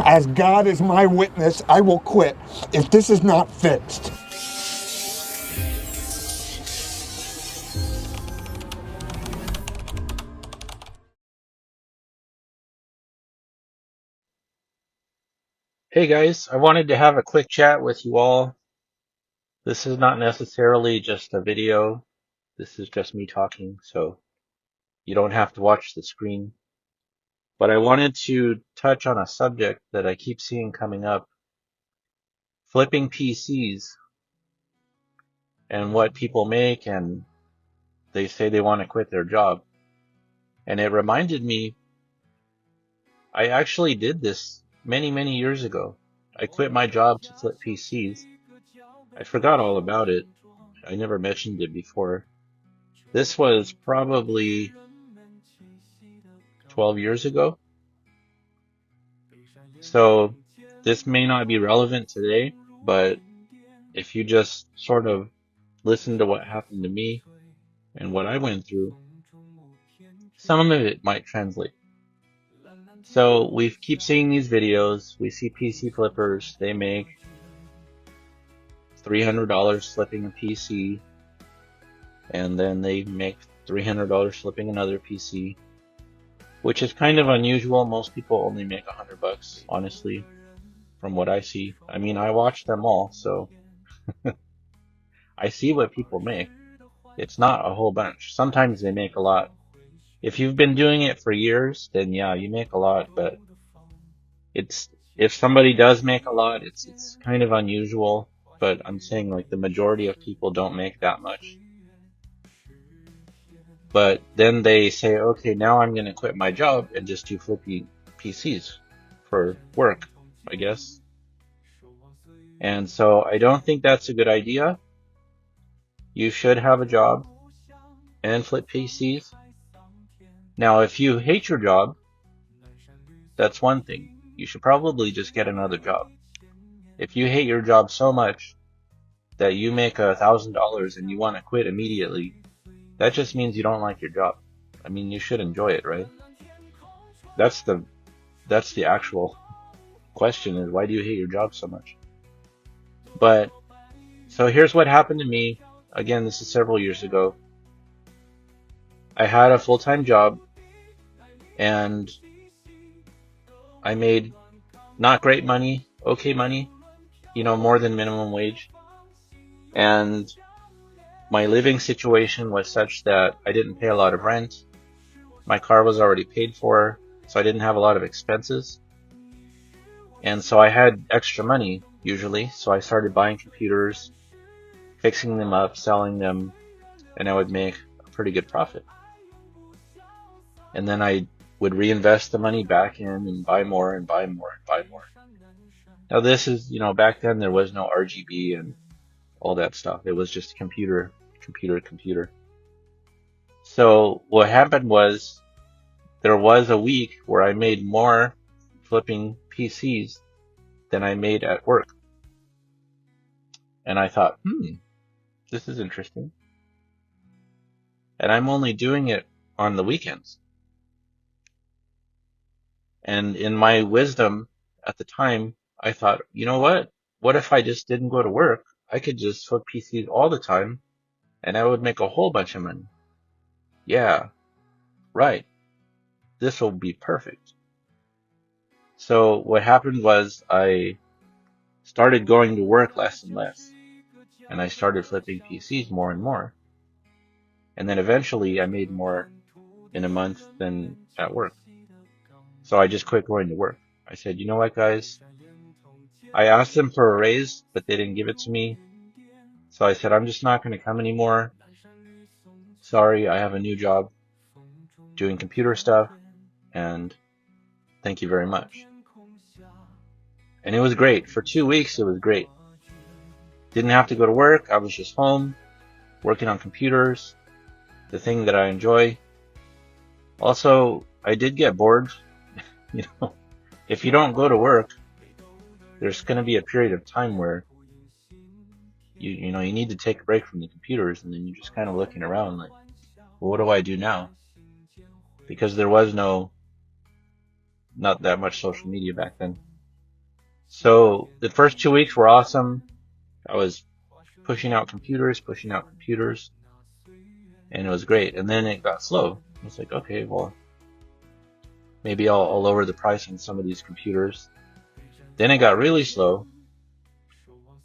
As God is my witness, I will quit if this is not fixed. Hey guys, I wanted to have a quick chat with you all. This is not necessarily just a video. This is just me talking, so you don't have to watch the screen. But I wanted to touch on a subject that I keep seeing coming up, flipping PCs and what people make, and they say they want to quit their job. And it reminded me, I actually did this many, many years ago. I quit my job to flip PCs. I forgot all about it. I never mentioned it before. This was probably 12 years ago. So this may not be relevant today, but if you just sort of listen to what happened to me and what I went through, some of it might translate. So we keep seeing these videos. We see PC flippers. They make $300 flipping a PC, and then they make $300 flipping another PC, which is kind of unusual. Most people only make $100, honestly, from what I see. I mean, I watch them all, so I see what people make. It's not a whole bunch. Sometimes they make a lot. If you've been doing it for years, then yeah, you make a lot, but it's, if somebody does make a lot, it's kind of unusual, but I'm saying like the majority of people don't make that much. But then they say, okay, now I'm going to quit my job and just do flippy PCs for work, I guess. And so I don't think that's a good idea. You should have a job and flip PCs. Now, if you hate your job, that's one thing. You should probably just get another job. If you hate your job so much that you make $1,000 and you want to quit immediately, that just means you don't like your job. I mean, you should enjoy it, right? That's the actual question, is why do you hate your job so much? But so here's what happened to me. Again, this is several years ago. I had a full-time job and I made not great money, okay money, more than minimum wage. And my living situation was such that I didn't pay a lot of rent. My car was already paid for, so I didn't have a lot of expenses. And so I had extra money, usually, so I started buying computers, fixing them up, selling them, and I would make a pretty good profit. And then I would reinvest the money back in and buy more and buy more and buy more. Now this is, back then there was no RGB and all that stuff. It was just computer. So what happened was there was a week where I made more flipping PCs than I made at work. And I thought, this is interesting. And I'm only doing it on the weekends. And in my wisdom at the time, I thought, you know what? What if I just didn't go to work? I could just flip PCs all the time and I would make a whole bunch of money. Yeah, right. This will be perfect. So what happened was I started going to work less and less. And I started flipping PCs more and more. And then eventually I made more in a month than at work. So I just quit going to work. I said, you know what, guys? I asked them for a raise, but they didn't give it to me. So I said, I'm just not going to come anymore. Sorry, I have a new job doing computer stuff, and thank you very much. And it was great. For 2 weeks, it was great. Didn't have to go to work. I was just home, working on computers, the thing that I enjoy. Also, I did get bored. If you don't go to work, there's going to be a period of time where you need to take a break from the computers, and then you're just kind of looking around like, well, what do I do now? Because there was not that much social media back then. So the first 2 weeks were awesome. I was pushing out computers, and it was great. And then it got slow. I was like, okay, well, maybe I'll lower the price on some of these computers. Then it got really slow.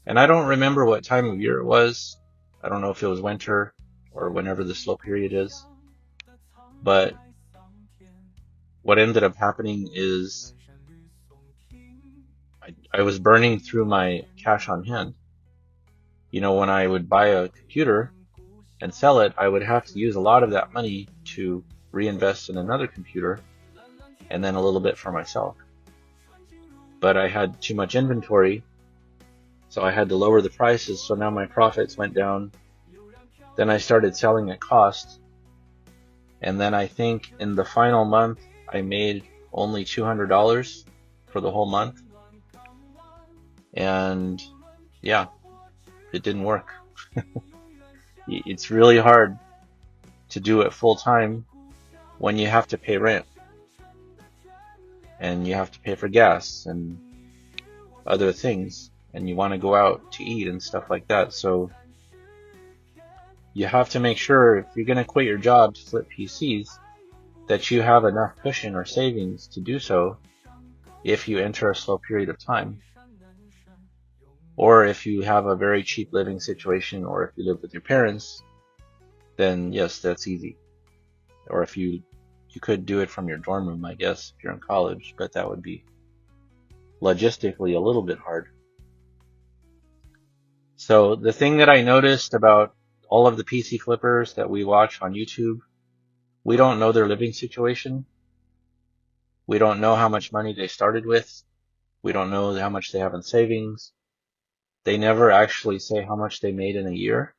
And I don't remember what time of year it was. I don't know if it was winter or whenever the slow period is. But what ended up happening is I was burning through my cash on hand. You know, when I would buy a computer and sell it, I would have to use a lot of that money to reinvest in another computer and then a little bit for myself. But I had too much inventory, so I had to lower the prices, so now my profits went down. Then I started selling at cost, and then I think in the final month I made only $200 for the whole month. And yeah, it didn't work. It's really hard to do it full time when you have to pay rent and you have to pay for gas and other things, and you want to go out to eat and stuff like that. So you have to make sure if you're going to quit your job to flip PCs that you have enough cushion or savings to do so if you enter a slow period of time. Or if you have a very cheap living situation, or if you live with your parents, then yes, that's easy. Or if you could do it from your dorm room, I guess, if you're in college, but that would be logistically a little bit hard. So the thing that I noticed about all of the PC flippers that we watch on YouTube, we don't know their living situation. We don't know how much money they started with. We don't know how much they have in savings. They never actually say how much they made in a year.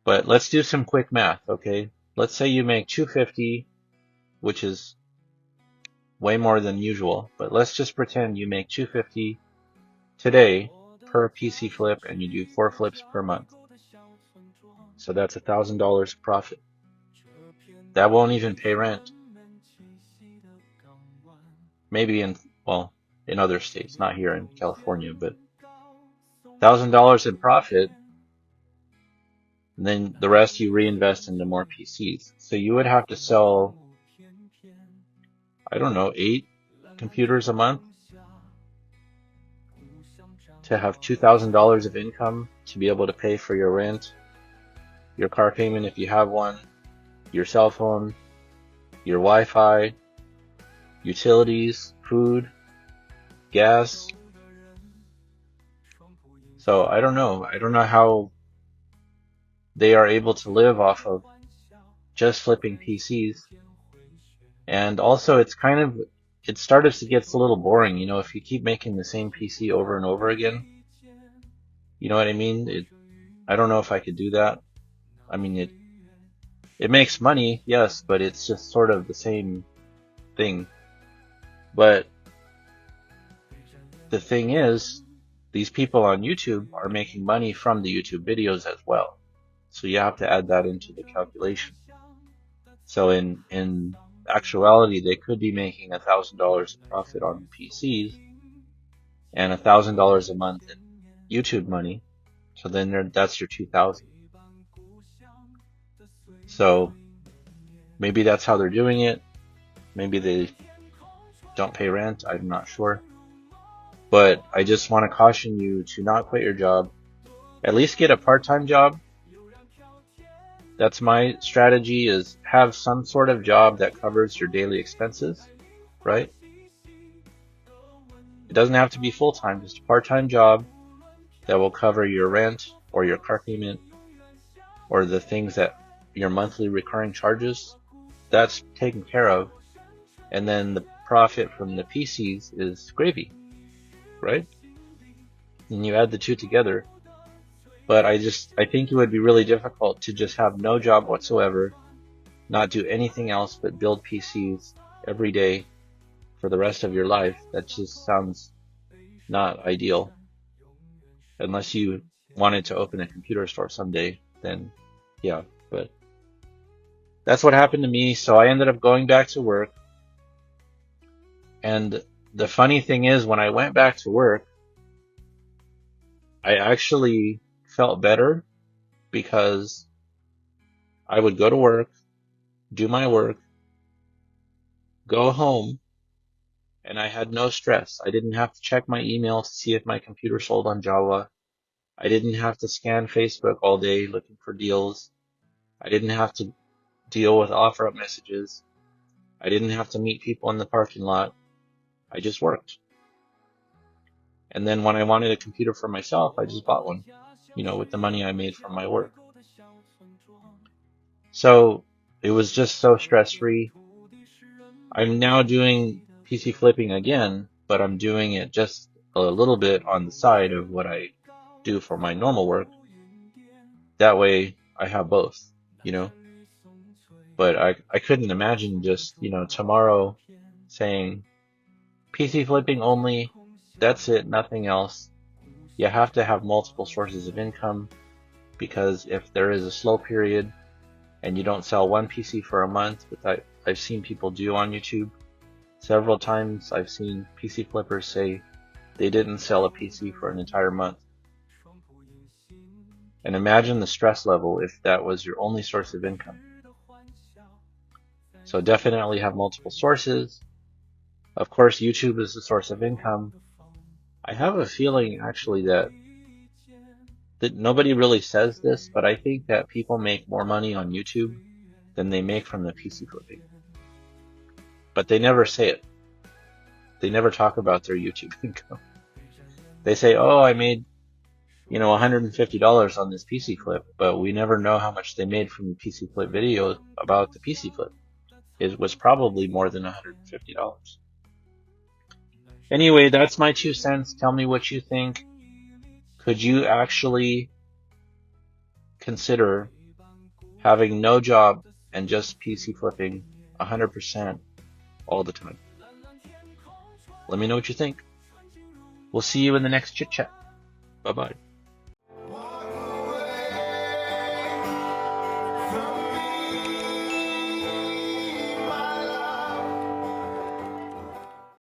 But let's do some quick math, okay? Let's say you make $250, which is way more than usual, but let's just pretend you make $250 today per PC flip and you do 4 flips per month. So that's $1,000 profit. That won't even pay rent. Maybe in other states, not here in California, but $1,000 in profit, and then the rest you reinvest into more PCs. So you would have to sell, I don't know, 8 computers a month to have $2,000 of income to be able to pay for your rent, your car payment if you have one, your cell phone, your Wi-Fi, utilities, food, gas. So I don't know. I don't know how they are able to live off of just flipping PCs. And also it starts to get a little boring, you know, if you keep making the same PC over and over again. You know what I mean? I don't know if I could do that. I mean, it makes money, yes, but it's just sort of the same thing. But the thing is, these people on YouTube are making money from the YouTube videos as well. So you have to add that into the calculation. So in actuality, they could be making $1,000 in profit on PCs and $1,000 a month in YouTube money. So then that's your 2,000. So maybe that's how they're doing it. Maybe they don't pay rent. I'm not sure. But I just want to caution you to not quit your job. At least get a part-time job. That's my strategy, is have some sort of job that covers your daily expenses, right? It doesn't have to be full-time, just a part-time job that will cover your rent or your car payment or the things that your monthly recurring charges. That's taken care of. And then the profit from the PCs is gravy, right? And you add the two together. But I think it would be really difficult to just have no job whatsoever, not do anything else but build PCs every day for the rest of your life. That just sounds not ideal. Unless you wanted to open a computer store someday, then yeah, but that's what happened to me. So I ended up going back to work, and the funny thing is, when I went back to work, I actually felt better because I would go to work, do my work, go home, and I had no stress. I didn't have to check my email to see if my computer sold on Java. I didn't have to scan Facebook all day looking for deals. I didn't have to deal with offer-up messages. I didn't have to meet people in the parking lot. I just worked. And then when I wanted a computer for myself, I just bought one, with the money I made from my work. So it was just so stress-free. I'm now doing PC flipping again, but I'm doing it just a little bit on the side of what I do for my normal work. That way I have both, But I couldn't imagine just, tomorrow saying PC flipping only, that's it, nothing else. You have to have multiple sources of income because if there is a slow period and you don't sell one PC for a month, which I've seen people do on YouTube, several times I've seen PC flippers say they didn't sell a PC for an entire month. And imagine the stress level if that was your only source of income. So definitely have multiple sources. Of course, YouTube is the source of income. I have a feeling actually that nobody really says this, but I think that people make more money on YouTube than they make from the PC flipping. But they never say it. They never talk about their YouTube income. They say, oh, I made, $150 on this PC flip, but we never know how much they made from the PC flip video about the PC flip. It was probably more than $150. Anyway, that's my 2 cents. Tell me what you think. Could you actually consider having no job and just PC flipping 100% all the time? Let me know what you think. We'll see you in the next chit chat. Bye bye.